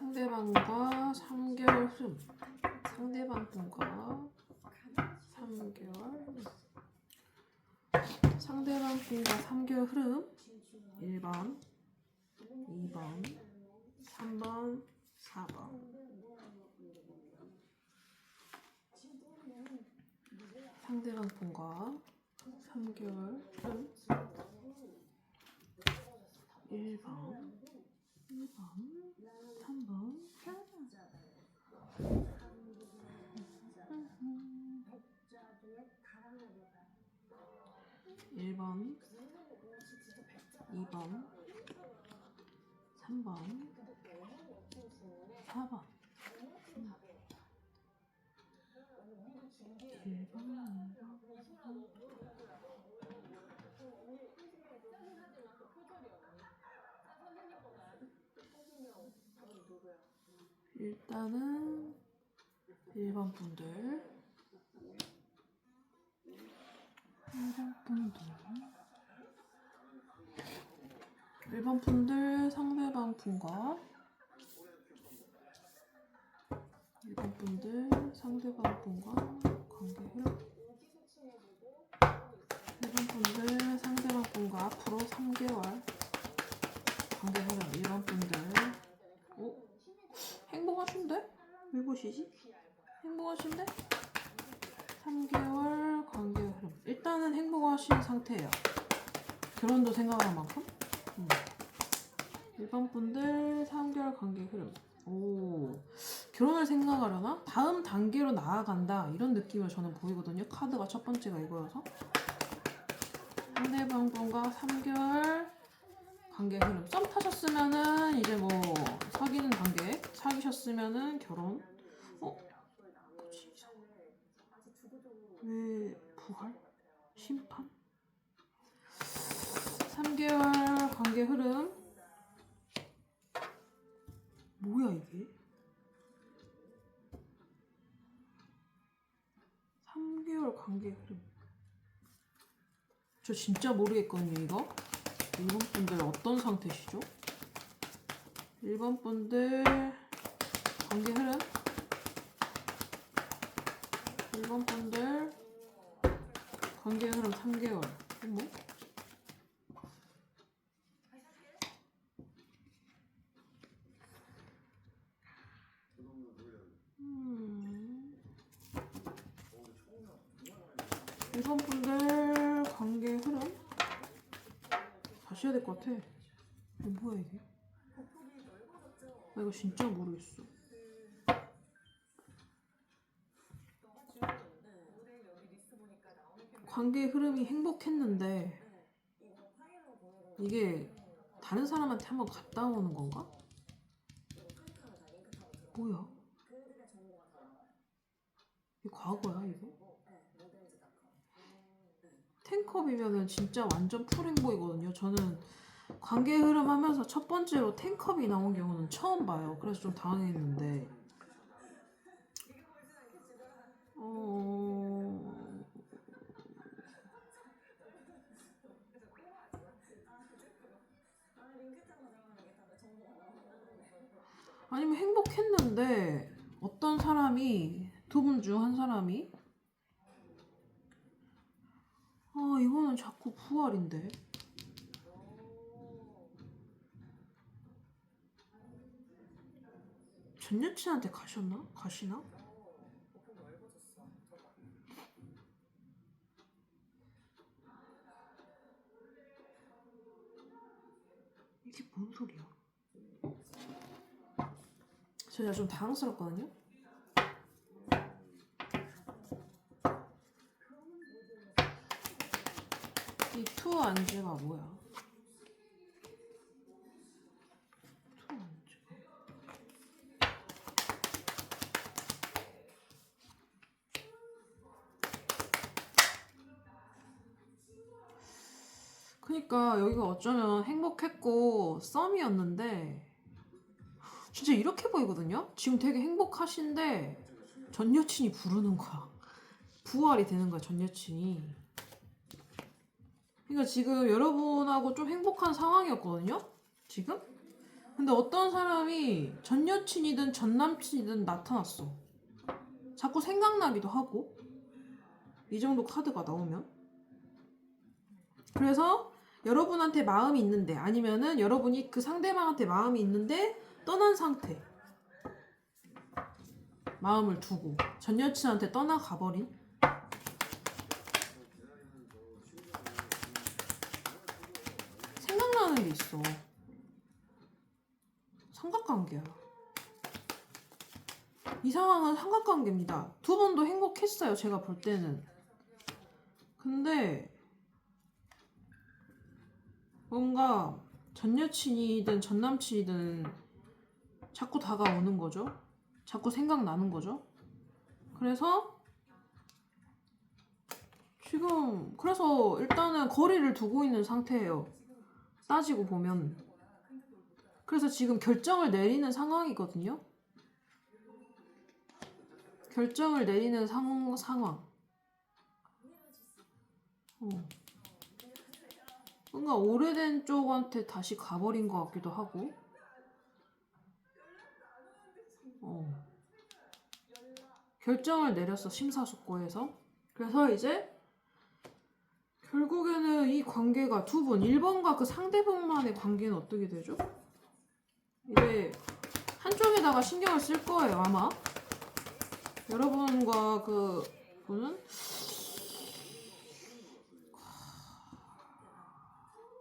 상대방과 3개월 흐름. 상대방 분과 3개월 흐름. 상대방 분과 3개월 흐름. 1번, 2번, 3번, 4번. 상대방 분과 3개월 흐름. 1번, 2번, 3번, 4번. 1번, 2번, 3번, 4번. 1번, 일단은 1번 분들 1번 분들 상대방 분과 1번 분들 상대방 분과 관계 흐름. 1번 분들 상대방 분과 앞으로 3개월 관계 흐름. 1번 분들 행복하신데? 왜 보시지? 행복하신데? 3개월 관계 흐름. 일단은 행복하신 상태예요. 결혼도 생각할 만큼. 1번 분들 3개월 관계 흐름. 오, 결혼을 생각하려나? 다음 단계로 나아간다 이런 느낌을 저는 보이거든요. 카드가 첫 번째가 이거여서 상대방 분과 3개월 관계 흐름. 썸 타셨으면은 이제 뭐 사귀는 단계, 사귀셨으면은 결혼. 뭐지? 왜 부활? 심판? 3개월 관계 흐름. 뭐야 이게? 3개월 관계 흐름. 저 진짜 모르겠거든요 이거. 1번 분들 어떤 상태시죠? 1번 분들 관계 흐름. 1번 분들 관계 흐름 3개월. 뭐? 일본 분들 관계 흐름 다시 해야 될 것 같아. 이거 뭐야 이게? 나 이거 진짜 모르겠어. 관계 흐름이 행복했는데 이게 다른 사람한테 한번 갔다 오는 건가? 뭐야? 이게 과거야 이거? 텐컵이면은 진짜 완전 풀 행복이거든요. 저는 관계 흐름 하면서 첫 번째로 텐컵이 나온 경우는 처음 봐요. 그래서 좀 당황했는데 아니면 행복했는데 어떤 사람이 두 분 중 한 사람이 이거는 자꾸 부활인데 전 여친한테 가셨나? 가시나? 이게 뭔 소리야? 제가 좀 당황스럽거든요? 이 투 안지가 뭐야? 투 안지가 그니까 여기가 어쩌면 행복했고 썸이었는데 진짜 이렇게 보이거든요? 지금 되게 행복하신데 전 여친이 부르는 거야. 부활이 되는 거야, 전 여친이. 그러니까 지금 여러분하고 좀 행복한 상황이었거든요? 지금? 근데 어떤 사람이 전 여친이든 전 남친이든 나타났어. 자꾸 생각나기도 하고. 이 정도 카드가 나오면. 그래서 여러분한테 마음이 있는데, 아니면은 여러분이 그 상대방한테 마음이 있는데 떠난 상태. 마음을 두고 전 여친한테 떠나가버린. 생각나는 게 있어. 삼각관계야. 이 상황은 삼각관계입니다. 두 번도 행복했어요, 제가 볼 때는. 근데 뭔가 전 여친이든 전 남친이든 자꾸 다가오는 거죠. 자꾸 생각나는 거죠. 그래서 지금 그래서 일단은 거리를 두고 있는 상태예요. 따지고 보면. 그래서 지금 결정을 내리는 상황이거든요. 결정을 내리는 상황. 뭔가 오래된 쪽한테 다시 가버린 것 같기도 하고. 결정을 내렸어, 심사숙고해서. 그래서 이제 결국에는 이 관계가 두 분, 1번과 그 상대방만의 관계는 어떻게 되죠? 이제 한쪽에다가 신경을 쓸 거예요, 아마. 여러분과 그 분은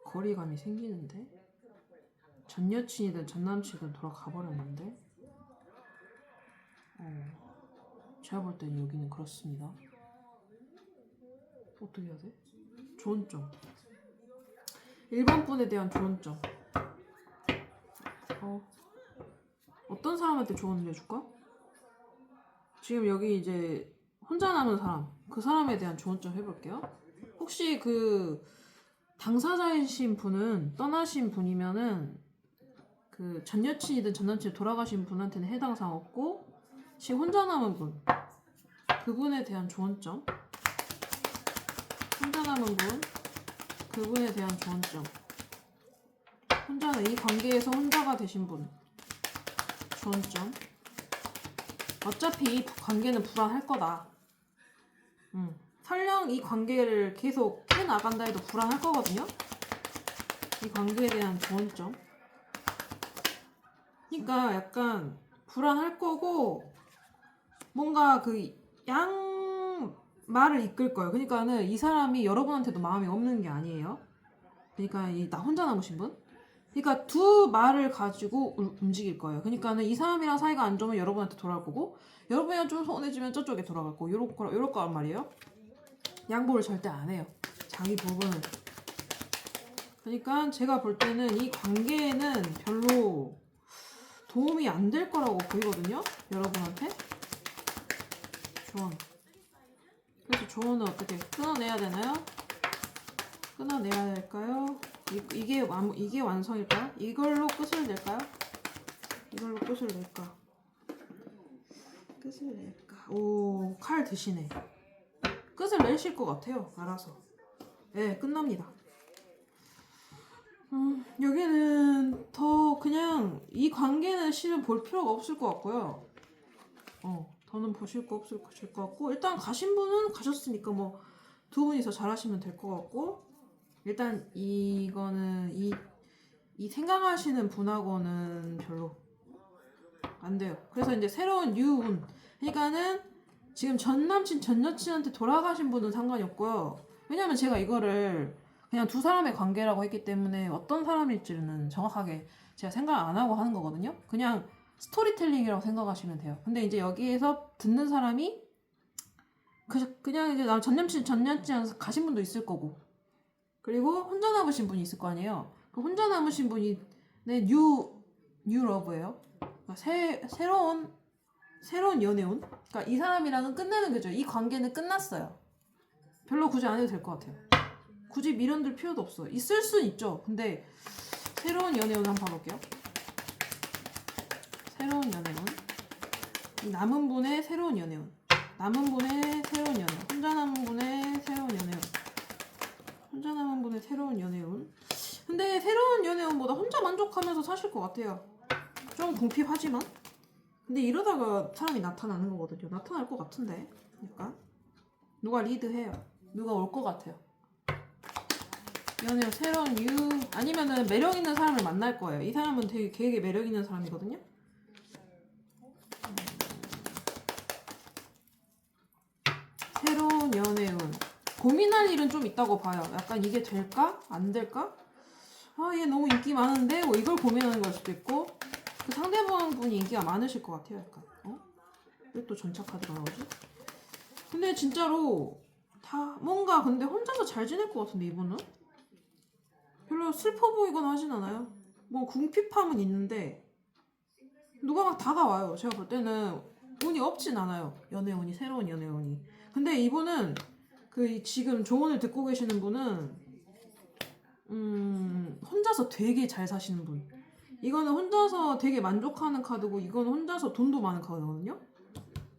거리감이 생기는데, 전 여친이든 전 남친이든 돌아가 버렸는데, 제가 볼 때는 여기는 그렇습니다. 어떻게 해야 돼? 좋은 점. 1번 분에 대한 좋은 점. 어떤 사람한테 조언을 해줄까? 지금 여기 이제 혼자 남은 사람, 그 사람에 대한 조언 좀 해볼게요. 혹시 그 당사자이신 분은, 떠나신 분이면은 그 전 여친이든 전 남친이 돌아가신 분한테는 해당 사항 없고, 지금 혼자 남은 분, 그분에 대한 조언 점. 혼자 남은 분, 그분에 대한 조언 점. 혼자는 이 관계에서 혼자가 되신 분, 조언 점. 어차피 이 관계는 불안할 거다. 설령 이 관계를 계속 해나간다 해도 불안할 거거든요. 이 관계에 대한 좋은 점. 그러니까 약간 불안할 거고, 뭔가 그 말을 이끌 거예요. 그러니까는 이 사람이 여러분한테도 마음이 없는 게 아니에요. 그러니까 나 혼자 남으신 분. 그러니까 두 말을 가지고 움직일 거예요. 그러니까는 이 사람이랑 사이가 안 좋으면 여러분한테 돌아올 거고, 여러분이랑 좀 서운해지면 저쪽에 돌아갈 거고, 요럴 거란 말이에요. 양보를 절대 안 해요, 자기 부분은. 그러니까 제가 볼 때는 이 관계에는 별로 도움이 안 될 거라고 보이거든요, 여러분한테. 조언. 그래서 조언은 어떻게 끊어내야 되나요? 끊어내야 될까요? 이게 완성일까요? 이걸로 끝을 낼까요? 이걸로 끝을 낼까? 끝을 낼까? 오, 칼 드시네. 끝을 내실 것 같아요, 알아서. 네, 끝납니다. 여기는 더 그냥 이 관계는 실은 볼 필요가 없을 것 같고요. 더는 보실 거 없을 것 같고, 일단 가신 분은 가셨으니까 뭐 두 분이서 잘하시면 될 것 같고, 일단 이거는 이 생각하시는 분하고는 별로 안 돼요. 그래서 이제 새로운 뉴운, 그러니까는 지금 전 남친 전 여친한테 돌아가신 분은 상관이 없고요. 왜냐면 제가 이거를 그냥 두 사람의 관계라고 했기 때문에 어떤 사람일지는 정확하게 제가 생각 안 하고 하는 거거든요. 그냥 스토리텔링이라고 생각하시면 돼요. 근데 이제 여기에서 듣는 사람이 그냥 이제 전 남친 가신 분도 있을 거고, 그리고 혼자 남으신 분이 있을 거 아니에요. 그 혼자 남으신 분이 뉴 러브예요. 그러니까 새로운 연애운. 그러니까 이 사람이랑은 끝내는 거죠. 이 관계는 끝났어요. 별로 굳이 안 해도 될 것 같아요. 굳이 미련들 필요도 없어. 있을 순 있죠. 근데 새로운 연애운 한번 봐볼게요. 새로운 연애운. 남은 분의 새로운 연애운. 남은 분의 새로운 연애운. 혼자 남은 분의 새로운 연애운. 혼자 남은 분의 새로운 연애운. 근데 새로운 연애운보다 혼자 만족하면서 사실 것 같아요. 좀 궁핍하지만. 근데 이러다가 사람이 나타나는 거거든요. 나타날 것 같은데. 그러니까 누가 리드해요. 누가 올 것 같아요. 연애 새로운 이유 아니면은 매력 있는 사람을 만날 거예요. 이 사람은 되게 매력 있는 사람이거든요. 새로운 연애운 고민할 일은 좀 있다고 봐요. 약간 이게 될까? 안 될까? 아, 얘 너무 인기 많은데? 뭐 이걸 고민하는 걸 수도 있고 그 상대방 분이 인기가 많으실 것 같아요. 약간 왜 또 전차 카드가 나오지? 근데 진짜로 다 뭔가 근데 혼자서 잘 지낼 것 같은데 이분은? 별로 슬퍼 보이거나 하진 않아요. 뭐 궁핍함은 있는데 누가 막 다가와요. 제가 볼 때는 운이 없진 않아요. 연애운이 새로운 연애운이. 근데 이분은 그 지금 조언을 듣고 계시는 분은 혼자서 되게 잘 사시는 분. 이거는 혼자서 되게 만족하는 카드고 이거는 혼자서 돈도 많은 카드거든요.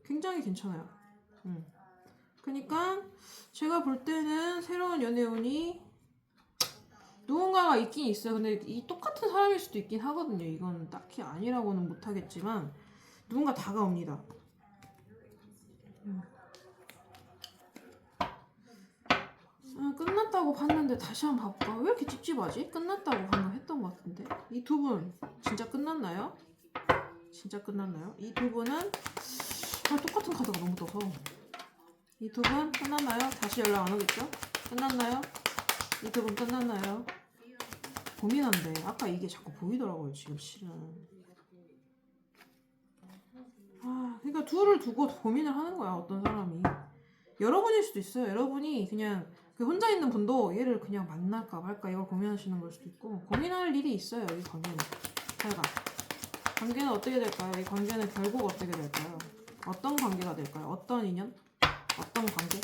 굉장히 괜찮아요. 그러니까 제가 볼 때는 새로운 연애운이 누군가가 있긴 있어요. 근데 이 똑같은 사람일 수도 있긴 하거든요. 이건 딱히 아니라고는 못하겠지만 누군가 다가옵니다. 끝났다고 봤는데 다시 한번 봐볼까? 왜 이렇게 찝찝하지? 끝났다고 방금 했던 것 같은데 이 두 분 진짜 끝났나요? 진짜 끝났나요? 이 두 분은 똑같은 카드가 너무 떠서 이 두 분 끝났나요? 다시 연락 안 오겠죠? 끝났나요? 이 두 분 끝났나요? 고민한데 아까 이게 자꾸 보이더라고요. 지금 실은 그러니까 둘을 두고 고민을 하는 거야. 어떤 사람이 여러분일 수도 있어요. 여러분이 그냥 그 혼자 있는 분도 얘를 그냥 만날까 말까 이걸 고민하시는 걸 수도 있고 고민할 일이 있어요. 이 관계는 제가 관계는 어떻게 될까요? 이 관계는 결국 어떻게 될까요? 어떤 관계가 될까요? 어떤 인연? 어떤 관계?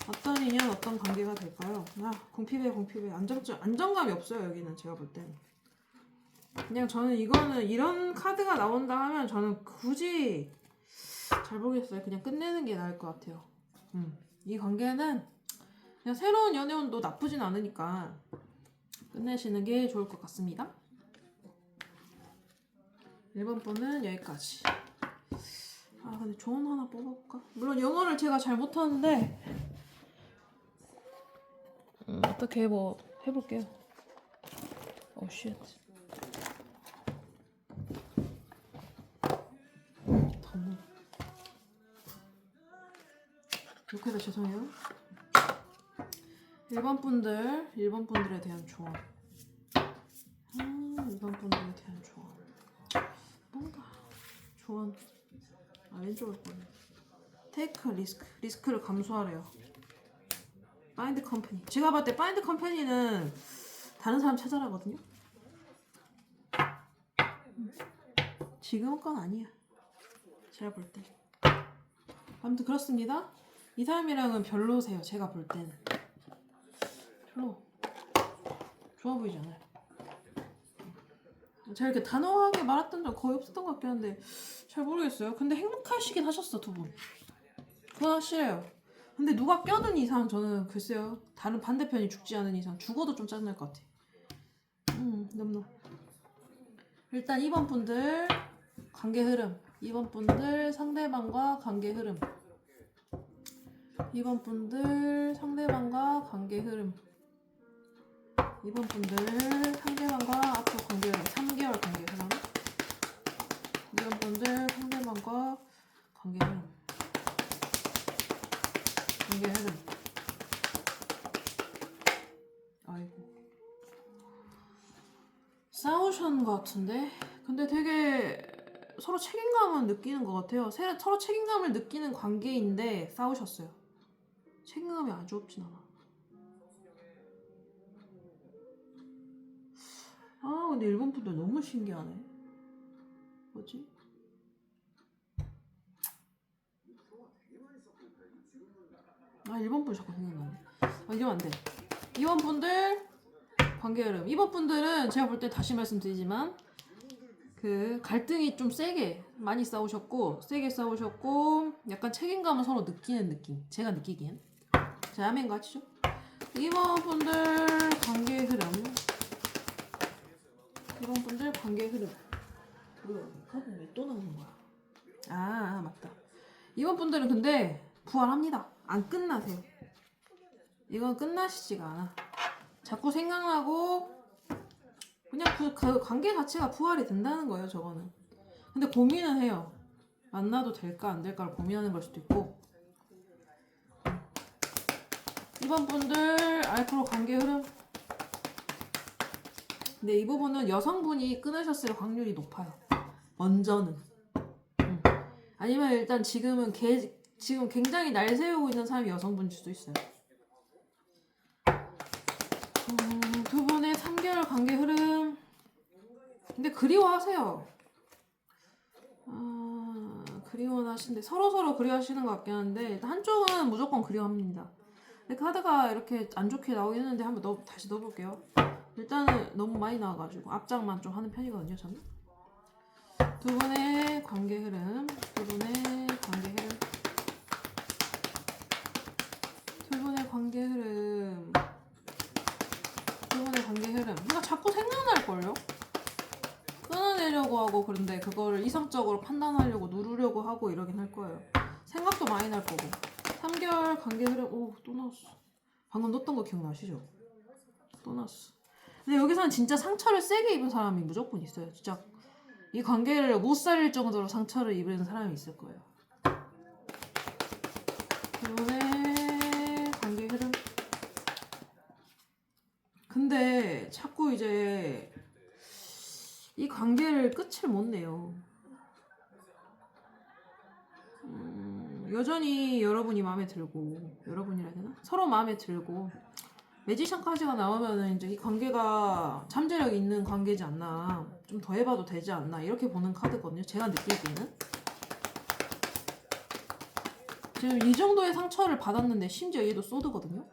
어떤 인연? 어떤 관계가 될까요? 궁핍해 안정감이 없어요. 여기는 제가 볼 때는 그냥 저는 이거는 이런 카드가 나온다 하면 저는 굳이 잘 모르겠어요. 그냥 끝내는 게 나을 것 같아요. 이 관계는 그냥 새로운 연애운도 나쁘진 않으니까 끝내시는 게 좋을 것 같습니다. 1번 분은 여기까지. 근데 조언 하나 뽑아볼까? 물론 영어를 제가 잘 못하는데 어떻게 뭐 해볼게요. 쉣. 욕해서 죄송해요. 1번 분들에 대한 조언. 2번 분들에 대한 조언. 뭔가 조언. 왼쪽을 보네. 테이크 리스크를 감수하래요. 파인드 컴퍼니. 제가 봤을 때 파인드 컴퍼니는 다른 사람 찾아라거든요. 지금은 건 아니야. 제가 볼 때. 아무튼 그렇습니다. 이 사람이랑은 별로세요. 제가 볼 때는 별로 좋아 보이지 않아요. 제가 이렇게 단호하게 말했던 적 거의 없었던 것 같긴 한데 잘 모르겠어요. 근데 행복하시긴 하셨어, 두 분. 그건 확실해요. 근데 누가 껴든 이상 저는 글쎄요. 다른 반대편이 죽지 않은 이상 죽어도 좀 짜증날 것 같아. 너무. 일단 2번 분들 관계 흐름. 2번 분들 상대방과 관계 흐름. 2번 분들 상대방과 관계 흐름. 2번 분들 상대방과 앞으로 관계 흐름. 3개월 관계 흐름. 2번 분들 상대방과 관계 흐름. 관계 흐름. 아이고. 싸우셨는 것 같은데? 근데 되게 서로 책임감은 느끼는 것 같아요. 서로 책임감을 느끼는 관계인데 싸우셨어요. 책임감이 아주 없진 않아. 근데 일본 분들 너무 신기하네. 뭐지? 일본 분 자꾸 생각나네. 이러면 안 돼. 2번 분들 관계 흐름. 2번 분들은 제가 볼 때 다시 말씀드리지만 그 갈등이 좀 많이 싸우셨고 세게 싸우셨고 약간 책임감을 서로 느끼는 느낌. 제가 느끼기엔. 자, 아멘 같이죠? 2번 분들 관계 흐름. 이번 분들 관계 흐름. 뭐야, 카드 왜 또 나오는 거야? 아, 맞다. 이번 분들은 근데 부활합니다. 안 끝나세요. 이건 끝나시지가 않아. 자꾸 생각나고 그냥 그 관계 자체가 부활이 된다는 거예요, 저거는. 근데 고민은 해요. 만나도 될까 안 될까를 고민하는 걸 수도 있고. 이번 분들 알프로 관계 흐름. 근데 이 부분은 여성분이 끊으셨을 확률이 높아요. 먼저는. 아니면 일단 지금 굉장히 날 세우고 있는 사람이 여성분일 수도 있어요. 두 분의 3개월 관계 흐름. 근데 그리워하세요. 그리워는 하시는데 서로 그리워하시는 것 같긴 한데 한쪽은 무조건 그리워합니다. 근데 카드가 이렇게 안 좋게 나오긴 했는데 한번 다시 넣어볼게요. 일단은 너무 많이 나와가지고 앞장만 좀 하는 편이거든요, 저는. 두 분의 관계 흐름. 두 분의 관계 흐름. 두 분의 관계 흐름. 두 분의 관계 흐름. 그러니까 자꾸 생각날걸요? 끊어내려고 하고 그런데 그거를 이성적으로 판단하려고 누르려고 하고 이러긴 할 거예요. 생각도 많이 날 거고. 3개월 관계 흐름. 오, 또 나왔어. 방금 넣었던 거 기억나시죠? 또 나왔어. 근데 여기서는 진짜 상처를 세게 입은 사람이 무조건 있어요. 진짜 이 관계를 못 살릴 정도로 상처를 입은 사람이 있을 거예요. 이번에 관계 흐름. 근데 자꾸 이제 이 관계를 끝을 못 내요. 여전히 여러분이 마음에 들고, 여러분이라 해야 되나? 서로 마음에 들고, 매지션 카드가 나오면은 이제 이 관계가 잠재력 있는 관계지 않나, 좀 더 해봐도 되지 않나, 이렇게 보는 카드거든요. 제가 느끼기에는. 지금 이 정도의 상처를 받았는데, 심지어 얘도 소드거든요?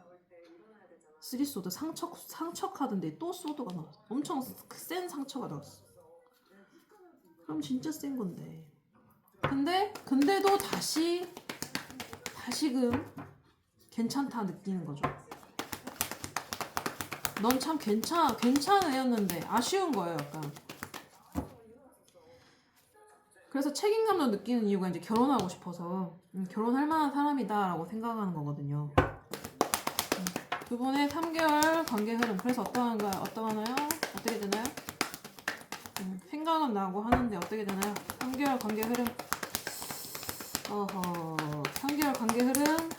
3소드 상처 카드인데 또 소드가 나왔어. 엄청 센 상처가 나왔어. 그럼 진짜 센 건데. 근데도 다시금 괜찮다 느끼는 거죠. 넌 참 괜찮은 애였는데 아쉬운 거예요, 약간. 그래서 책임감도 느끼는 이유가 이제 결혼하고 싶어서 결혼할 만한 사람이다라고 생각하는 거거든요. 두 분의 3개월 관계 흐름. 그래서 어떠하나요? 어떻게 되나요? 생각은 나고 하는데 어떻게 되나요? 3개월 관계 흐름. 3개월 관계 흐름.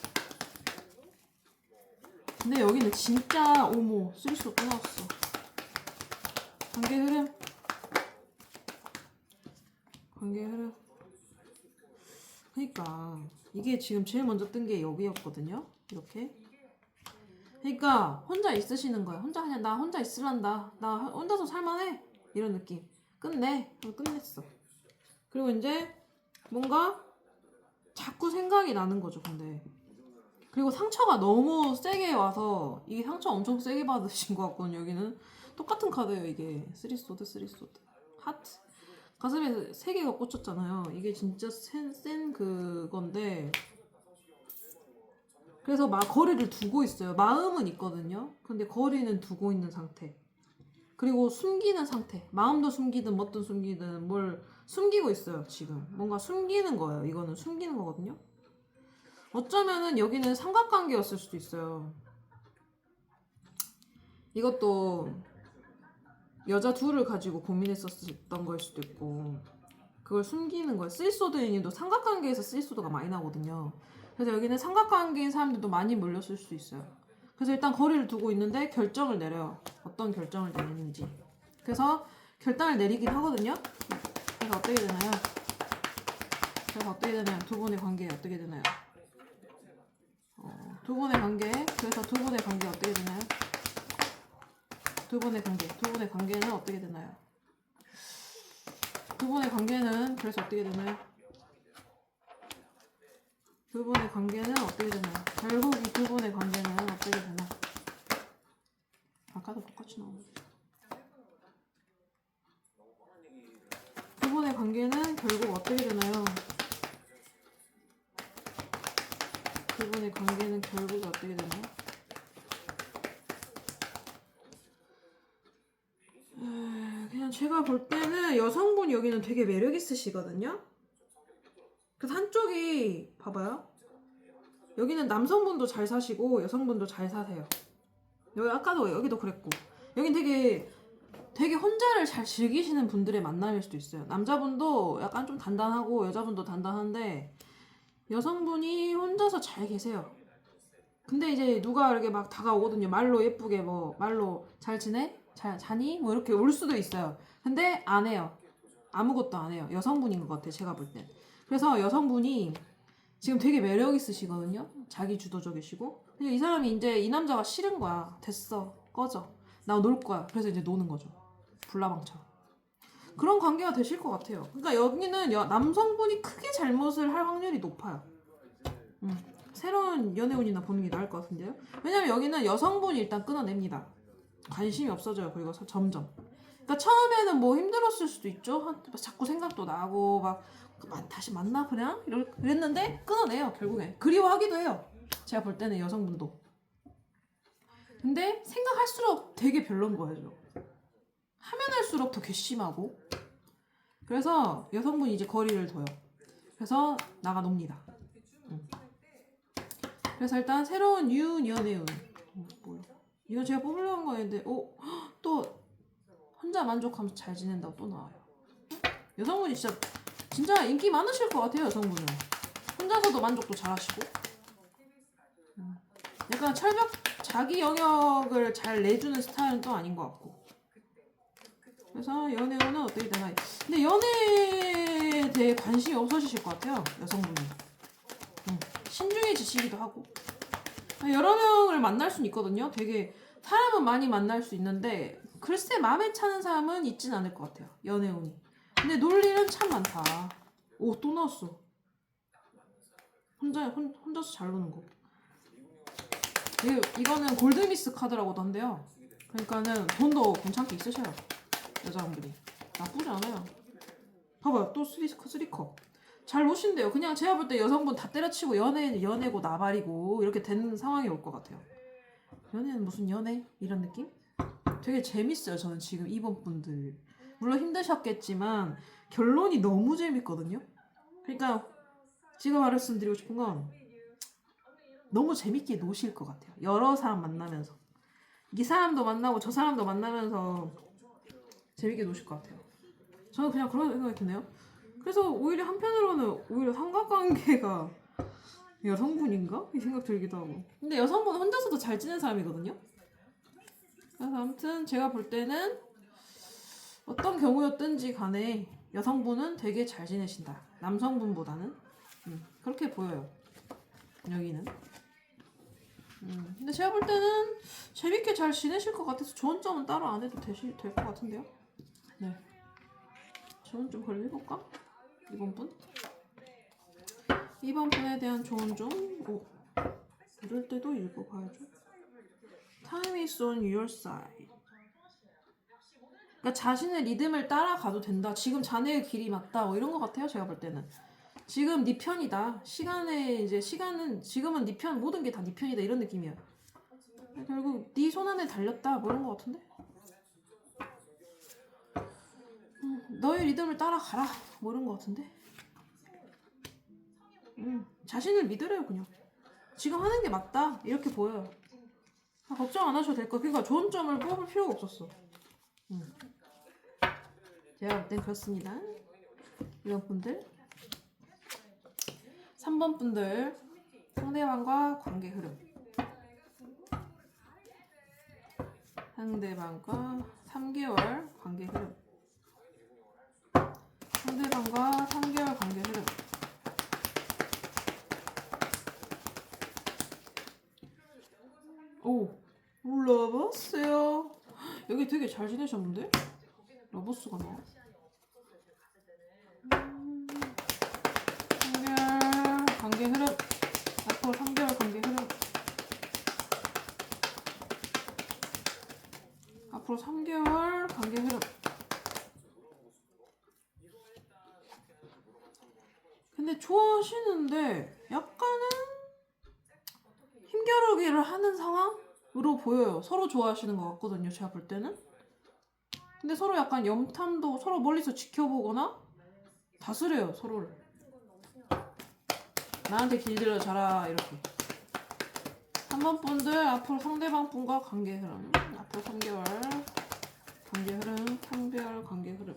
근데 여기는 진짜 오모 쓰리스로 또 나왔어. 관계 흐름. 관계 흐름. 그러니까 이게 지금 제일 먼저 뜬 게 여기였거든요. 이렇게. 그러니까 혼자 있으시는 거야. 그냥 나 혼자 있으란다. 나 혼자서 살만해. 이런 느낌. 끝냈어. 그리고 이제 뭔가 자꾸 생각이 나는 거죠. 근데 그리고 상처가 너무 세게 와서 이게 상처 엄청 세게 받으신 것 같거든요. 여기는 똑같은 카드예요. 이게 3소드 하트. 가슴에 3개가 꽂혔잖아요. 이게 진짜 센 그건데 그래서 거리를 두고 있어요. 마음은 있거든요. 근데 거리는 두고 있는 상태. 그리고 숨기는 상태. 마음도 숨기든 뭐든 숨기든 뭘 숨기고 있어요. 지금 뭔가 숨기는 거예요. 이거는 숨기는 거거든요. 어쩌면은 여기는 삼각관계였을 수도 있어요. 이것도 여자 둘을 가지고 고민했었던 걸 수도 있고 그걸 숨기는 거예요. 쓰리소드인도 삼각관계에서 쓰리소드가 많이 나거든요. 그래서 여기는 삼각관계인 사람들도 많이 몰렸을 수도 있어요. 그래서 일단 거리를 두고 있는데 결정을 내려요. 어떤 결정을 내리는지. 그래서 결단을 내리긴 하거든요. 그래서 어떻게 되나요? 두 분의 관계 어떻게 되나요? 두 분의 관계. 그래서 두 분의 관계 어떻게 되나요? 두 분의 관계는 어떻게 되나요? 두 분의 관계는 그래서 어떻게 되나요? 두 분의 관계는 어떻게 되나요? 결국 이 두 분의 관계는 어떻게 되나? 아까도 똑같이 나오네. 두 분의 관계는 결국 어떻게 되나요? 두 분의 관계는 결국 어떻게 되나요? 그냥 제가 볼 때는 여성분이 여기는 되게 매력 있으시거든요. 그래서 한쪽이 봐봐요. 여기는 남성분도 잘 사시고 여성분도 잘 사세요. 여기 아까도 여기도 그랬고 여긴 되게 혼자를 잘 즐기시는 분들의 만남일 수도 있어요. 남자분도 약간 좀 단단하고 여자분도 단단한데 여성분이 혼자서 잘 계세요. 근데 이제 누가 이렇게 막 다가오거든요. 말로 예쁘게 뭐 말로 잘 지내? 잘 자니? 뭐 이렇게 올 수도 있어요. 근데 안 해요. 아무것도 안 해요. 여성분인 것 같아 제가 볼 땐. 그래서 여성분이 지금 되게 매력 있으시거든요. 자기 주도적이시고. 근데 이 사람이 이제 이 남자가 싫은 거야. 됐어. 꺼져. 나 놀 거야. 그래서 이제 노는 거죠. 불나방처럼. 그런 관계가 되실 것 같아요. 그러니까 여기는 남성분이 크게 잘못을 할 확률이 높아요. 새로운 연애운이나 보는 게 나을 것 같은데요. 왜냐면 여기는 여성분이 일단 끊어냅니다. 관심이 없어져요. 그리고 점점. 그러니까 처음에는 뭐 힘들었을 수도 있죠. 자꾸 생각도 나고 막 다시 만나 그냥 이랬는데 끊어내요. 결국에 그리워하기도 해요. 제가 볼 때는 여성분도. 근데 생각할수록 되게 별론 거예요. 하면 할수록 더 괘씸하고. 그래서 여성분이 이제 거리를 둬요. 그래서 나가 놉니다. 그래서 일단 새로운 연애운. 뭐야? 이거 제가 뽑으려고 한 거였는데, 또 혼자 만족하면서 잘 지낸다고 또 나와요. 여성분이 진짜 인기 많으실 것 같아요. 여성분은 혼자서도 만족도 잘하시고, 약간 자기 영역을 잘 내주는 스타일은 또 아닌 것 같고. 그래서 연애운은 어떻게 되나? 근데 연애에 대해 관심이 없어지실 것 같아요. 여성분은 신중해지시기도 하고. 여러 명을 만날 수는 있거든요. 되게 사람은 많이 만날 수 있는데 글쎄 마음에 차는 사람은 있진 않을 것 같아요. 연애운이. 근데 놀 일은 참 많다. 오, 또 나왔어. 혼자서 잘 노는 거. 이거는 골드미스 카드라고도 한대요. 그러니까는 돈도 괜찮게 있으셔요. 여자분들이. 나쁘지 않아요. 봐봐요. 또 쓰리커. 잘 노신대요. 그냥 제가 볼 때 여성분 다 때려치고 연애고 나발이고 이렇게 되는 상황이 올 것 같아요. 연애는 무슨 연애? 이런 느낌? 되게 재밌어요. 저는 지금 이번 분들. 물론 힘드셨겠지만 결론이 너무 재밌거든요. 그러니까 지금 말씀드리고 싶은 건 너무 재밌게 노실 것 같아요. 여러 사람 만나면서. 이 사람도 만나고 저 사람도 만나면서 재밌게 노실 것 같아요. 저는 그냥 그런 생각이 드네요. 그래서 오히려 한편으로는 오히려 삼각관계가 여성분인가? 이 생각 들기도 하고. 근데 여성분은 혼자서도 잘 지낸 사람이거든요. 그래서 아무튼 제가 볼 때는 어떤 경우였든지 간에 여성분은 되게 잘 지내신다. 남성분보다는. 그렇게 보여요. 여기는. 근데 제가 볼 때는 재밌게 잘 지내실 것 같아서 좋은 점은 따로 안 해도 될 것 같은데요. 네. 좋은 점 그럼 해볼까? 이번 분에 대한 좋은 점. 이럴 때도 읽어봐야죠. Time is on your side. 그러니까 자신의 리듬을 따라가도 된다. 지금 자네의 길이 맞다. 뭐 이런 것 같아요. 제가 볼 때는. 지금 네 편이다. 시간은 지금은 네 편, 모든 게 다 네 편이다. 이런 느낌이야. 결국 네 손 안에 달렸다. 뭐 이런 것 같은데. 너의 리듬을 따라가라. 뭐 이런 것 같은데. 자신을 믿으래요. 그냥. 지금 하는 게 맞다. 이렇게 보여요. 걱정 안 하셔도 될 거. 그러니까 좋은 점을 뽑을 필요가 없었어. 제가 볼 땐 그렇습니다. 이런 분들. 3번 분들. 상대방과 관계 흐름. 상대방과 3개월 관계 흐름. 상대방과 3개월 관계 흐름. 러버스요. 여기 되게 잘 지내셨는데? 러버스가 나와. 3개월 관계 흐름. 앞으로 3개월 관계 흐름. 앞으로 3개월 관계 흐름. 근데 좋아하시는데 약간은 힘겨루기를 하는 상황으로 보여요. 서로 좋아하시는 것 같거든요. 제가 볼 때는. 근데 서로 약간 염탐도 서로 멀리서 지켜보거나 다스려요 서로를. 나한테 길들여 자라 이렇게. 3번 분들 앞으로 상대방 분과 관계 흐름. 앞으로 3개월 관계 흐름, 3개월 관계 흐름.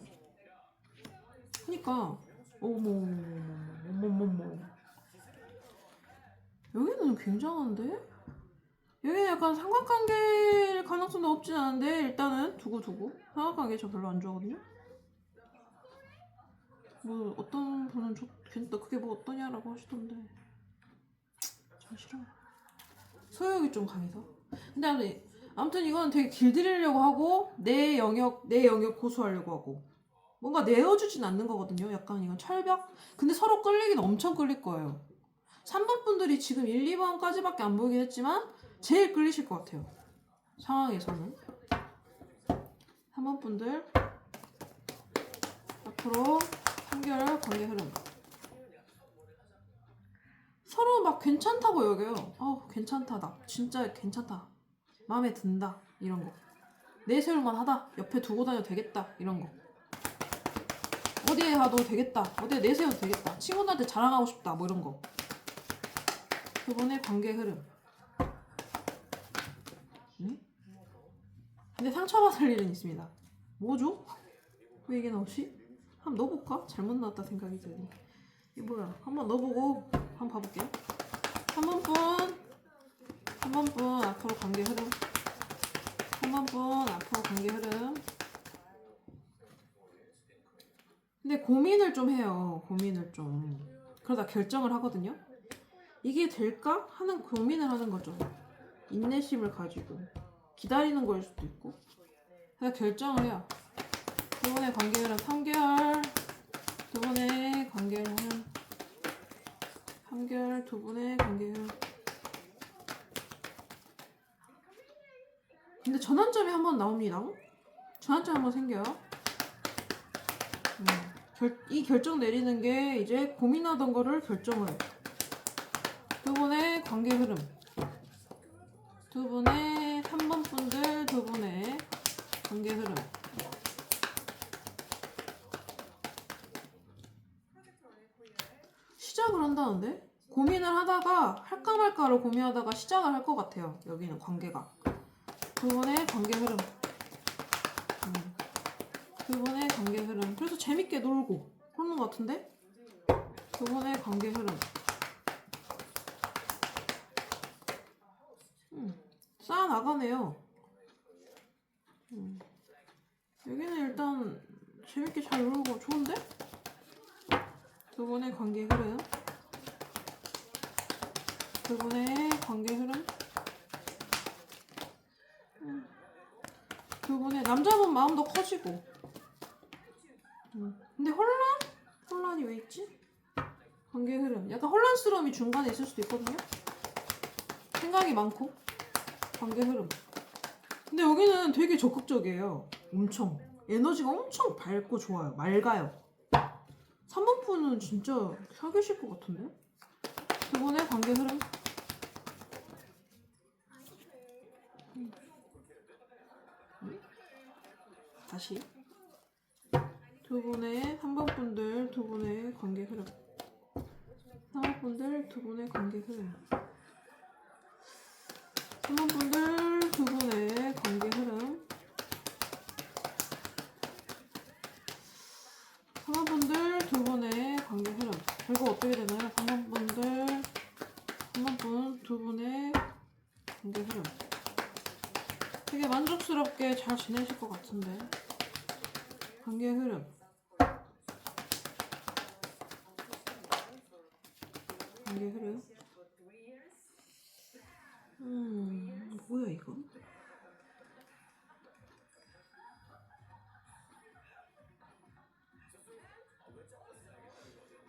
그니까 어머머머머머머머. 여기는 굉장한데? 여기는 약간 삼각관계일 가능성도 없진 않은데 일단은 두고 삼각관계 저 별로 안 좋아하거든요? 뭐 어떤 분은 괜찮다 그게 뭐 어떠냐라고 하시던데 전 싫어요. 소유욕이 좀 강해서. 근데 아무튼 이건 되게 길들이려고 하고 내 영역 고수하려고 하고 뭔가 내어주진 않는 거거든요. 약간 이건 철벽? 근데 서로 끌리긴 엄청 끌릴 거예요. 3번 분들이 지금 1, 2번까지밖에 안 보이긴 했지만 제일 끌리실 것 같아요. 상황에서는. 3번 분들 앞으로 3개월 관계 흐름. 서로 막 괜찮다고 여겨요. 괜찮다. 나 진짜 괜찮다. 마음에 든다. 이런 거. 내세울만 하다. 옆에 두고 다녀도 되겠다. 이런 거. 어디에 가도 되겠다. 어디에 내세워도 되겠다. 친구들한테 자랑하고 싶다. 뭐 이런 거. 그분의 관계 흐름. 응? 근데 상처받을 일은 있습니다. 뭐죠? 왜 이게 나오지? 한번 넣어볼까? 잘못 나왔다 생각이 드니. 이게 뭐야? 한번 넣어보고 한번 봐볼게요. 3번 분 앞으로 관계 흐름. 3번 분 앞으로 관계 흐름. 근데 고민을 좀 해요. 고민을 좀. 그러다 결정을 하거든요. 이게 될까? 하는 고민을 하는 거죠. 인내심을 가지고 기다리는 거일 수도 있고. 그래서 결정을 해요. 두 분의 관계 흐름 3개월. 두 분의 관계 흐름 3개월. 두 분의 관계 흐름. 근데 전환점이 한번 나옵니다. 전환점이 한번 생겨요. 이 결정 내리는 게 이제 고민하던 거를 결정을 해요. 두 분의 관계 흐름. 두 분의 3번 분들 두 분의 관계 흐름. 시작을 한다는데? 고민을 하다가 할까 말까를 고민하다가 시작을 할 것 같아요. 여기는 관계가. 두 분의 관계 흐름. 두 분의 관계 흐름. 그래서 재밌게 놀고 그러는 것 같은데? 두 분의 관계 흐름. 쌓아 나가네요. 여기는 일단 재밌게 잘 놀고 좋은데? 두 분의 관계 흐름. 두 분의 관계 흐름. 두 분의 남자분 마음도 커지고. 근데 혼란이 왜 있지? 관계 흐름. 약간 혼란스러움이 중간에 있을 수도 있거든요. 생각이 많고 관계 흐름. 근데 여기는 되게 적극적이에요. 엄청 에너지가 엄청 밝고 좋아요. 맑아요. 3번 분은 진짜 사귀실 것 같은데? 두 분의 관계 흐름. 다시 두 분의 3번 분들 두 분의 관계 흐름. 3번 분들 두 분의 관계 흐름. 3번 분들 두 분의 관계 흐름. 3번 분들 두 분의 관계 흐름. 결과 어떻게 되나요? 3번 분들 3번 분 두 분의 관계 흐름. 되게 만족스럽게 잘 지내실 것 같은데. 관계 흐름. 관계 흐름. 뭐야 이거?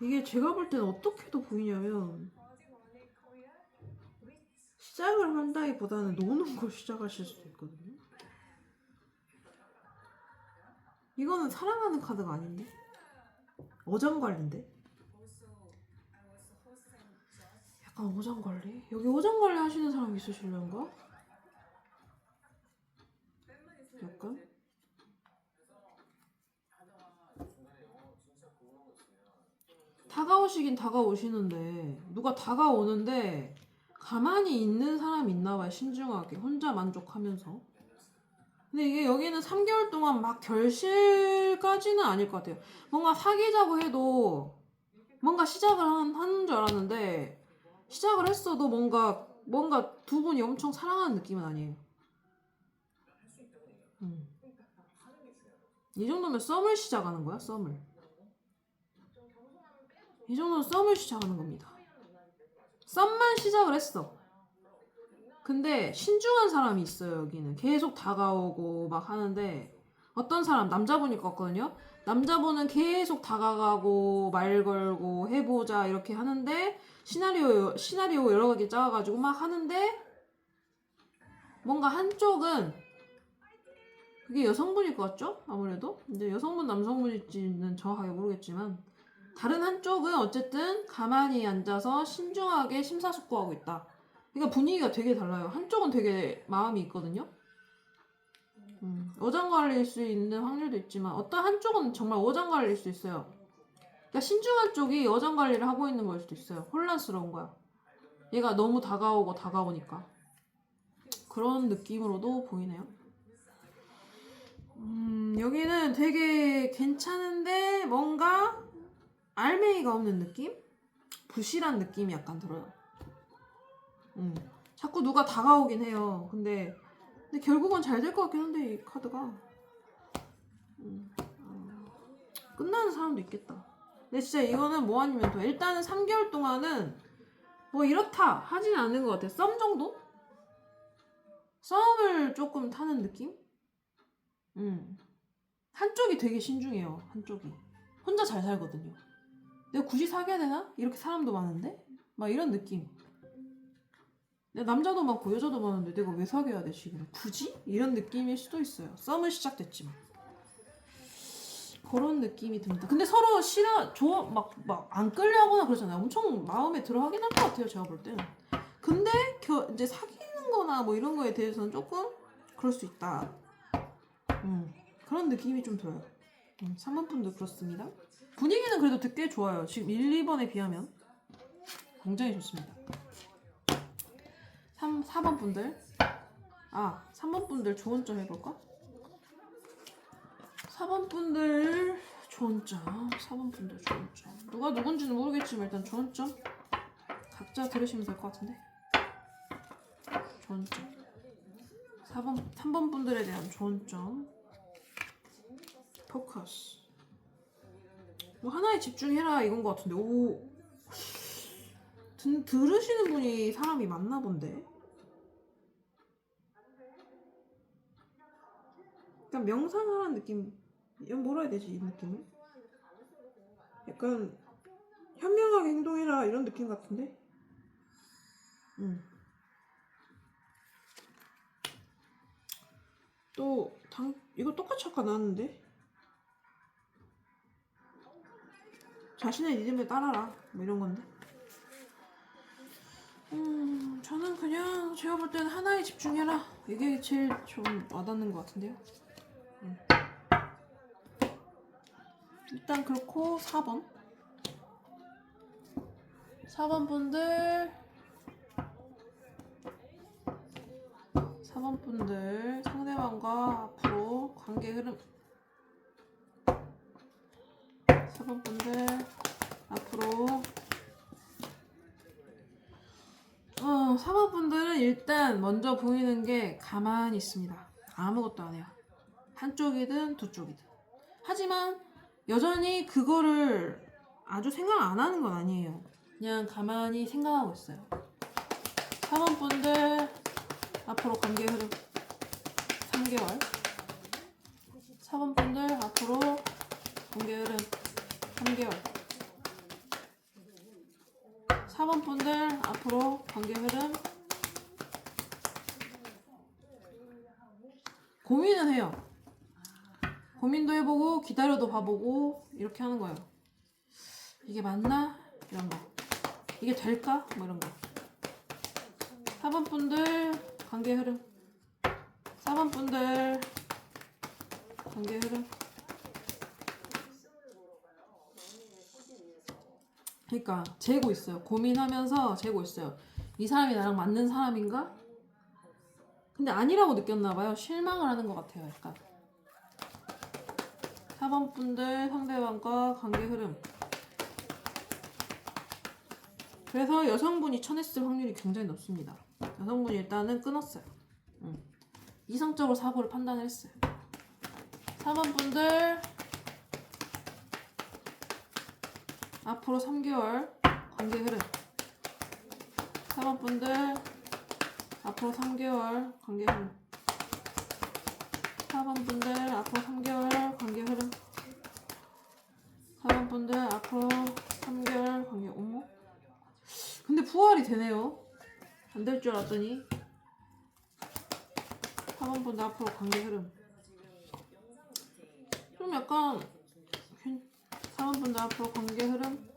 이게 제가 볼 때는 어떻게도 보이냐면 시작을 한다기보다는 노는 걸 시작하실 수도 있거든요. 이거는 사랑하는 카드가 아닌데? 어장관리인데? 약간 어장관리? 여기 어장관리 하시는 사람 있으실려나? 약간? 다가오시긴 다가오시는데 누가 다가오는데 가만히 있는 사람이 있나 봐요. 신중하게 혼자 만족하면서. 근데 이게 여기는 3개월 동안 막 결실까지는 아닐 것 같아요. 뭔가 사귀자고 해도 뭔가 시작을 하는 줄 알았는데 시작을 했어도 뭔가 두 분이 엄청 사랑하는 느낌은 아니에요. 이 정도면 썸을 시작하는 거야, 썸을. 이 정도면 썸을 시작하는 겁니다. 썸만 시작을 했어. 근데 신중한 사람이 있어요, 여기는. 계속 다가오고 막 하는데 어떤 사람, 남자분일 것 같거든요. 남자분은 계속 다가가고 말 걸고 해보자 이렇게 하는데 시나리오 여러 가지 짜가지고 막 하는데 뭔가 한쪽은 그게 여성분일 것 같죠? 아무래도 이제 여성분 남성분일지는 정확하게 모르겠지만 다른 한쪽은 어쨌든 가만히 앉아서 신중하게 심사숙고하고 있다. 그러니까 분위기가 되게 달라요. 한쪽은 되게 마음이 있거든요. 어장관리일 수 있는 확률도 있지만 어떤 한쪽은 정말 어장관리일 수 있어요. 그러니까 신중한 쪽이 어장관리를 하고 있는 거일 수도 있어요. 혼란스러운 거야. 얘가 너무 다가오고 다가오니까. 그런 느낌으로도 보이네요. 여기는 되게 괜찮은데 뭔가 알맹이가 없는 느낌? 부실한 느낌이 약간 들어요. 자꾸 누가 다가오긴 해요. 근데 결국은 잘 될 것 같긴 한데 이 카드가 끝나는 사람도 있겠다. 근데 진짜 이거는 뭐 아니면 더 일단은 3개월 동안은 뭐 이렇다 하지는 않는 것 같아. 썸 정도? 썸을 조금 타는 느낌? 한쪽이 되게 신중해요. 한쪽이 혼자 잘 살거든요. 내가 굳이 사귀어야 되나? 이렇게 사람도 많은데? 막 이런 느낌. 남자도 많고 여자도 많은데 내가 왜 사귀어야 돼 지금? 굳이? 이런 느낌일 수도 있어요. 썸은 시작됐지만 그런 느낌이 듭니다. 근데 서로 좋아 막 안 끌려하거나 그러잖아요. 엄청 마음에 들어 하긴 할 것 같아요. 제가 볼 때는. 근데 이제 사귀는 거나 뭐 이런 거에 대해서는 조금 그럴 수 있다. 그런 느낌이 좀 들어요. 3번 분도 그렇습니다. 분위기는 그래도 꽤 좋아요. 지금 1, 2번에 비하면 굉장히 좋습니다. 4번 분들 3번 분들 좋은 점 해볼까? 4번 분들 좋은 점 4번 분들 좋은 점 누가 누군지는 모르겠지만 일단 좋은 점 각자 들으시면 될 것 같은데 좋은 점 3번 분들에 대한 좋은 점 포커스 뭐 하나에 집중해라 이건 것 같은데 들으시는 분이 사람이 많나 본데 약간 명상하는 느낌 이건 뭐라 해야 되지 이 느낌을 약간 현명하게 행동해라 이런 느낌 같은데 또 이거 똑같이 아까 나왔는데 자신의 리듬에 따라라 뭐 이런 건데 저는 그냥 제가 볼 때는 하나에 집중해라 이게 제일 좀 와닿는 것 같은데요. 일단 그렇고 4번 분들 4번 분들 상대방과 앞으로 관계 흐름 4번 분들 앞으로 4번 분들은 일단 먼저 보이는 게 가만히 있습니다. 아무것도 안 해요. 한쪽이든 두 쪽이든. 하지만 여전히 그거를 아주 생각 안 하는 건 아니에요. 그냥 가만히 생각하고 있어요. 4번 분들 앞으로 관계 흐름 3개월 4번 분들 앞으로 관계 흐름 3개월 4번 분들 앞으로 관계 흐름 고민은 해요. 고민도 해보고 기다려도 봐보고 이렇게 하는 거예요. 이게 맞나? 이런 거. 이게 될까? 뭐 이런 거. 4번 분들 관계 흐름 4번 분들 관계 흐름 그러니까 재고 있어요. 고민하면서 재고 있어요. 이 사람이 나랑 맞는 사람인가? 근데 아니라고 느꼈나봐요. 실망을 하는 것 같아요. 약간 4번 분들 상대방과 관계 흐름. 그래서 여성분이 쳐냈을 확률이 굉장히 높습니다. 여성분이 일단은 끊었어요. 이성적으로 사고를 판단했어요. 4번 분들 앞으로 3개월 관계 흐름. 4번 분들 앞으로 3개월 관계 흐름. 4번 분들 앞으로 3개월 관계 흐름. 4번 분들 앞으로 3개월 관계. 어머? 근데 부활이 되네요. 안 될 줄 알았더니. 4번 분들 앞으로 관계 흐름. 좀 약간 4번 분들 앞으로 관계 흐름.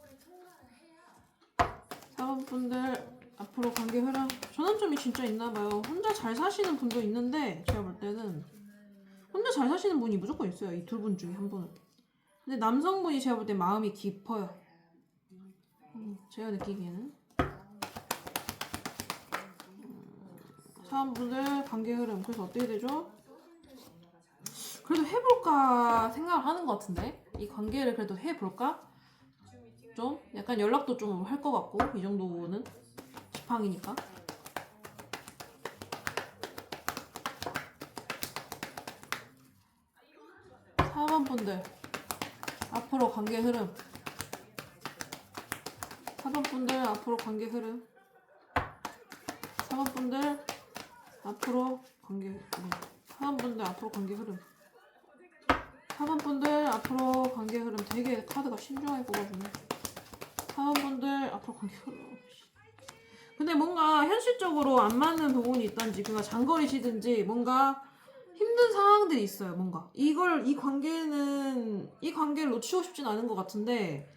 4번 분들 앞으로 관계 흐름. 전환점이 진짜 있나봐요. 혼자 잘 사시는 분도 있는데 제가 볼 때는 혼자 잘 사시는 분이 무조건 있어요. 이 두 분 중에 한 분은. 근데 남성분이 제가 볼 때 마음이 깊어요. 제가 느끼기에는 4번 분들 관계 흐름. 그래서 어떻게 되죠? 그래도 해볼까 생각을 하는 것 같은데 이 관계를 그래도 해볼까? 좀 약간 연락도 좀 할 것 같고 이 정도는 지팡이니까. 4번 분들 앞으로 관계 흐름. 4번 분들 앞으로 관계 흐름. 4번 분들 앞으로 관계 흐름. 4번 분들 앞으로 관계 흐름. 4번 분들 앞으로 관계 흐름. 되게 카드가 신중하게 뽑아주네. 4번 분들 앞으로 관계 흐름. 근데 뭔가 현실적으로 안 맞는 부분이 있던지 그가 장거리시든지 뭔가 힘든 상황들이 있어요. 뭔가 이 관계를 놓치고 싶진 않은 것 같은데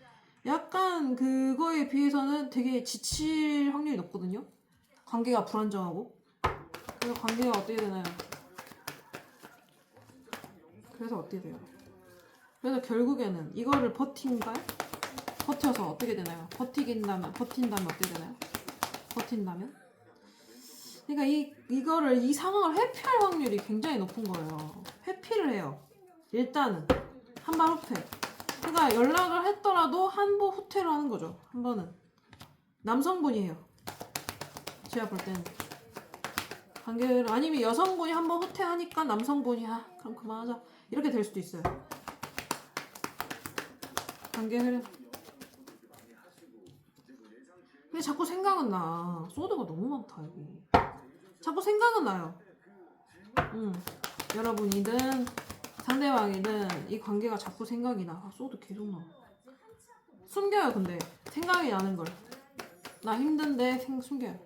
약간 그거에 비해서는 되게 지칠 확률이 높거든요. 관계가 불안정하고. 그래서 관계가 어떻게 되나요? 그래서 어떻게 돼요? 그래서 결국에는 이거를 버텨서 어떻게 되나요? 버틴다면 어떻게 되나요? 버틴다면? 그러니까 이 상황을 회피할 확률이 굉장히 높은 거예요. 회피를 해요. 일단은 한 번 후퇴. 그러니까 연락을 했더라도 한 번 후퇴를 하는 거죠. 한 번은 남성분이 해요. 제가 볼 때는 관계를 아니면 여성분이 한 번 후퇴하니까 남성분이 그럼 그만하자 이렇게 될 수도 있어요. 관계 흐름. 근데 자꾸 생각은 나. 소드가 너무 많다 여기. 자꾸 생각은 나요. 여러분이든 상대방이든 이 관계가 자꾸 생각이 나. 소드 계속 나. 숨겨요 근데 생각이 나는 걸. 나 힘든데 숨겨요.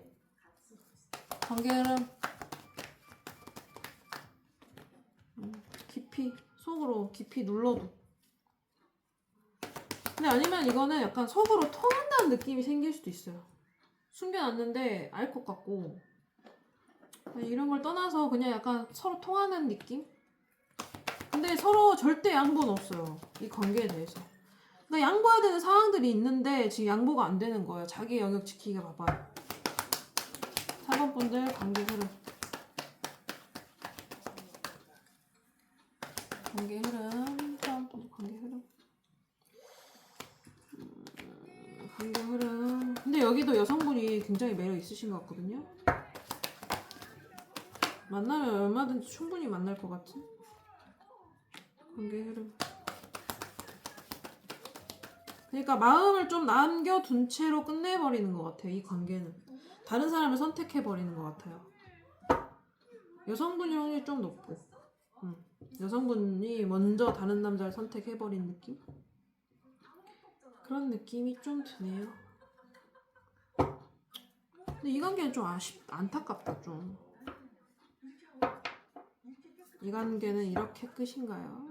관계 흐름. 깊이 속으로 깊이 눌러도. 근데 아니면 이거는 약간 속으로 통한다는 느낌이 생길 수도 있어요. 숨겨놨는데 알 것 같고 이런 걸 떠나서 그냥 약간 서로 통하는 느낌? 근데 서로 절대 양보는 없어요. 이 관계에 대해서. 그러니까 양보해야 되는 상황들이 있는데 지금 양보가 안 되는 거예요. 자기 영역 지키기가 바빠요. 4번 분들 관계 흐름. 관계 흐름. 4번 분들 관계 흐름. 관계 흐름. 근데 여기도 여성분이 굉장히 매력 있으신 것 같거든요. 만나면 얼마든지 충분히 만날 것 같은 관계 흐름. 그러니까 마음을 좀 남겨둔 채로 끝내버리는 것 같아요. 이 관계는 다른 사람을 선택해버리는 것 같아요. 여성분이 확률이 좀 높고 여성분이 먼저 다른 남자를 선택해버린 느낌? 그런 느낌이 좀 드네요. 근데 이 관계는 좀 안타깝다 좀. 이 관계는 이렇게 끝인가요?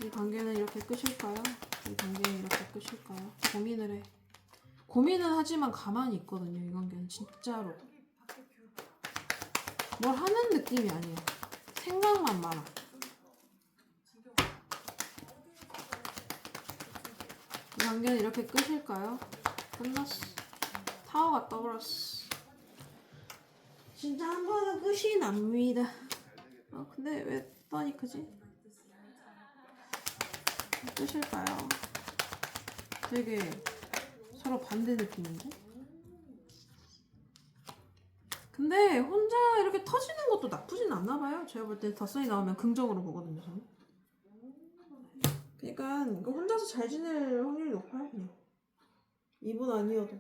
이 관계는 이렇게 끝일까요? 이 관계는 이렇게 끝일까요? 고민을 해. 고민은 하지만 가만히 있거든요. 이 관계는 진짜로 뭘 하는 느낌이 아니에요. 생각만 많아. 이 관계는 이렇게 끝일까요? 끝났어. 타워가 떠버렸어. 진짜 한 번은 끝이 납니다. 근데 왜 떠니크지? 끝일까요? 되게 서로 반대 느낌인데? 근데 혼자 이렇게 터지는 것도 나쁘진 않나봐요. 제가 볼 때 덧선이 나오면 긍정으로 보거든요, 저는. 그러니까 이거 혼자서 잘 지낼 확률이 높아요, 그냥. 이분 아니어도.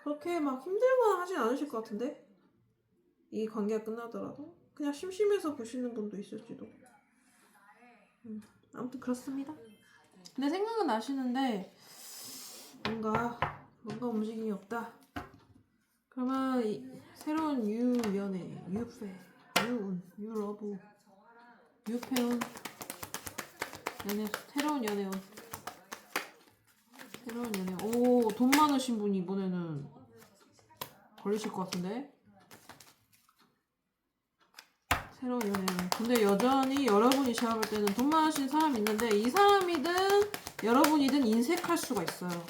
그렇게 막 힘들거나 하진 않으실 것 같은데? 이 관계가 끝나더라도 그냥 심심해서 보시는 분도 있을지도. 아무튼 그렇습니다. 근데 생각은 나시는데 뭔가 움직임이 없다. 그러면 새로운 유연애, 유페, 유운, 유러브, 유페운 연애, 새로운 연애운. 오, 돈 많으신 분이 이번에는 걸리실 것 같은데? 새로운 연애운. 근데 여전히 여러분이 제가 볼 때는 돈 많으신 사람이 있는데 이 사람이든 여러분이든 인색할 수가 있어요.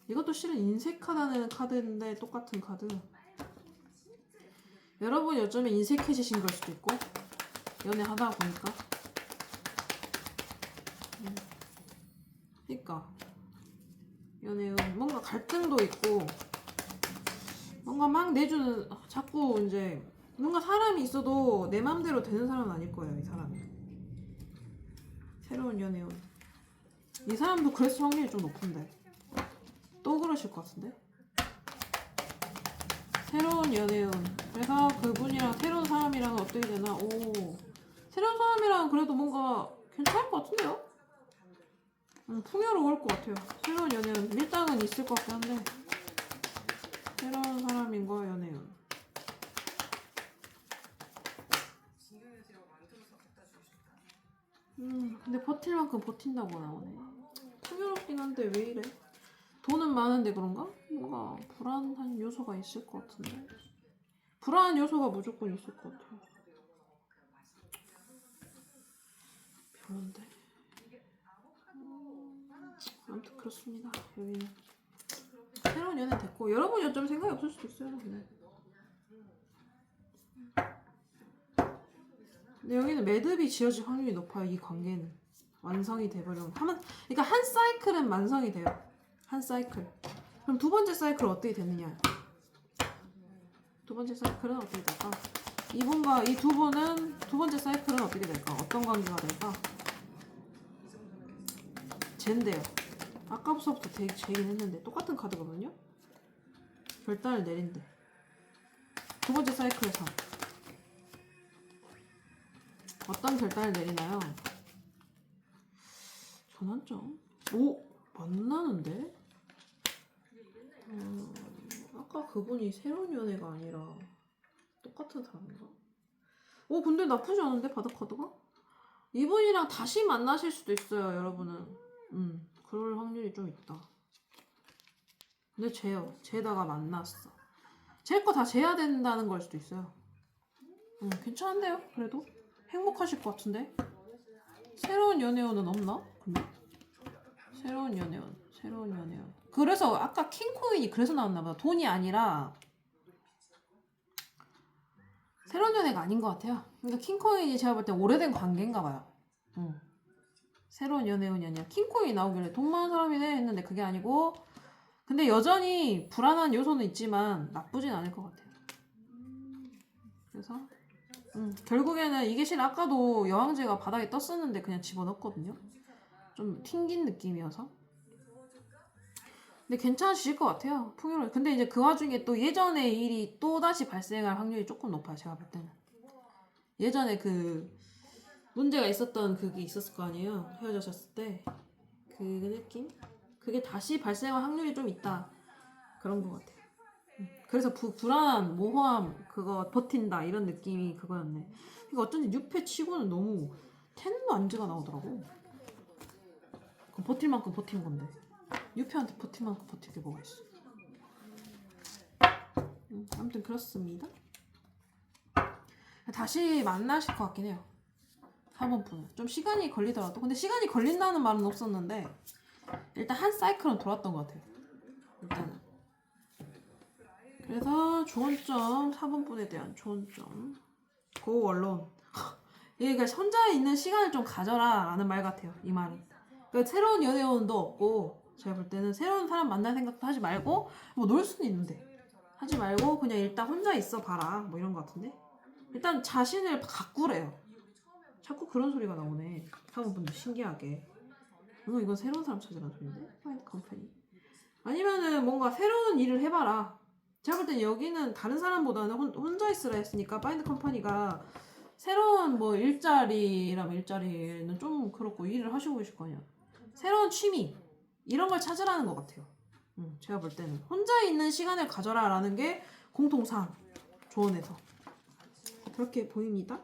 이것도 실은 인색하다는 카드인데 똑같은 카드. 여러분이 어쩌면 인색해지신 걸 수도 있고 연애하다 보니까. 그러니까 연애운 뭔가 갈등도 있고 뭔가 막 내주는 자꾸 이제 뭔가 사람이 있어도 내 맘대로 되는 사람은 아닐 거예요, 이 사람이. 새로운 연애운. 이 사람도 그랬을 확률이 좀 높은데 또 그러실 것 같은데. 새로운 연애운. 그래서 그분이랑 새로운 사람이랑 어떻게 되나. 오, 새로운 사람이랑 그래도 뭔가 괜찮을 것 같은데요? 풍요로울 것 같아요. 새로운 연애운. 밀당은 있을 것 같긴 한데 새로운 사람인과 연애운. 근데 버틸 만큼 버틴다고 나오네. 풍요롭긴 한데 왜 이래? 돈은 많은데 그런가? 뭔가 불안한 요소가 있을 것 같은데. 불안한 요소가 무조건 있을 것 같아요. 별론데. 아무튼 그렇습니다. 여기는 새로운 연애 됐고 여러분이 어쩌면 생각이 없을 수도 있어요. 그냥. 근데 여기는 매듭이 지어질 확률이 높아요. 이 관계는 완성이 돼버리면 그러니까 한 사이클은 완성이 돼요. 한 사이클. 그럼 두 번째 사이클은 어떻게 되느냐? 두 번째 사이클은 어떻게 될까? 이분과 이 두 분은 두 번째 사이클은 어떻게 될까? 어떤 관계가 될까? 젠데요. 아까부터 제긴 했는데 똑같은 카드거든요. 결단을 내린대. 두 번째 사이클에서 어떤 결단을 내리나요? 전환점? 오! 만나는데? 아까 그분이 새로운 연애가 아니라 똑같은 사람인가? 오, 근데 나쁘지 않은데, 바닥 카드가? 이분이랑 다시 만나실 수도 있어요, 여러분은. 그럴 확률이 좀 있다. 근데 쟤다가 만났어. 쟤 거 다 재야 된다는 걸 수도 있어요. 괜찮은데요, 그래도? 행복하실 것 같은데? 새로운 연애운은 없나? 근데? 새로운 연애운. 그래서 아까 킹코인이 그래서 나왔나보다. 돈이 아니라 새로운 연애가 아닌 것 같아요. 그러니까 킹코인이 제가 볼 때 오래된 관계인가봐요. 새로운 연애운이 아니라 킹코인이 나오길래 돈 많은 사람이네 했는데 그게 아니고, 근데 여전히 불안한 요소는 있지만 나쁘진 않을 것 같아요. 그래서 결국에는 이게 실은 아까도 여왕제가 바닥에 떴었는데 그냥 집어넣었거든요. 좀 튕긴 느낌이어서. 근데 괜찮으실 것 같아요. 풍요로워. 근데 이제 그 와중에 또 예전의 일이 또 다시 발생할 확률이 조금 높아요. 제가 볼 때는. 예전에 그 문제가 있었던 그게 있었을 거 아니에요. 헤어졌을 때. 그 느낌? 그게 다시 발생할 확률이 좀 있다. 그런 것 같아요. 그래서 불안한, 모호함, 그거 버틴다 이런 느낌이 그거였네. 그러니까 어쩐지 6패 치고는 너무 텐완즈가 나오더라고. 그럼 버틸 만큼 버틴 건데. 6패한테 버틸 만큼 버틸 게 뭐가 있어. 아무튼 그렇습니다. 다시 만나실 것 같긴 해요. 4번 분은. 좀 시간이 걸리더라도. 근데 시간이 걸린다는 말은 없었는데 일단 한 사이클은 돌았던 것 같아요. 일단은. 그래서 조언점 4번분에 대한 조언점. 고 언론. 그러니까 혼자 있는 시간을 좀 가져라 라는 말 같아요. 이 말은. 그러니까 새로운 연애원도 없고 제가 볼 때는 새로운 사람 만날 생각도 하지 말고 뭐 놀 수는 있는데 하지 말고 그냥 일단 혼자 있어 봐라 뭐 이런 것 같은데 일단 자신을 가꾸래요. 자꾸 그런 소리가 나오네. 사모분들 신기하게. 이건 새로운 사람 찾으라는 소리인데? 파인드 컴퍼니. 아니면은 뭔가 새로운 일을 해봐라. 제가 볼 땐 여기는 다른 사람보다는 혼자 있으라 했으니까 파인드 컴퍼니가 새로운 뭐 일자리라면 일자리는 좀 그렇고 일을 하시고 계실 거 아니야. 새로운 취미 이런 걸 찾으라는 것 같아요. 제가 볼 때는 혼자 있는 시간을 가져라 라는 게 공통상 조언에서 그렇게 보입니다.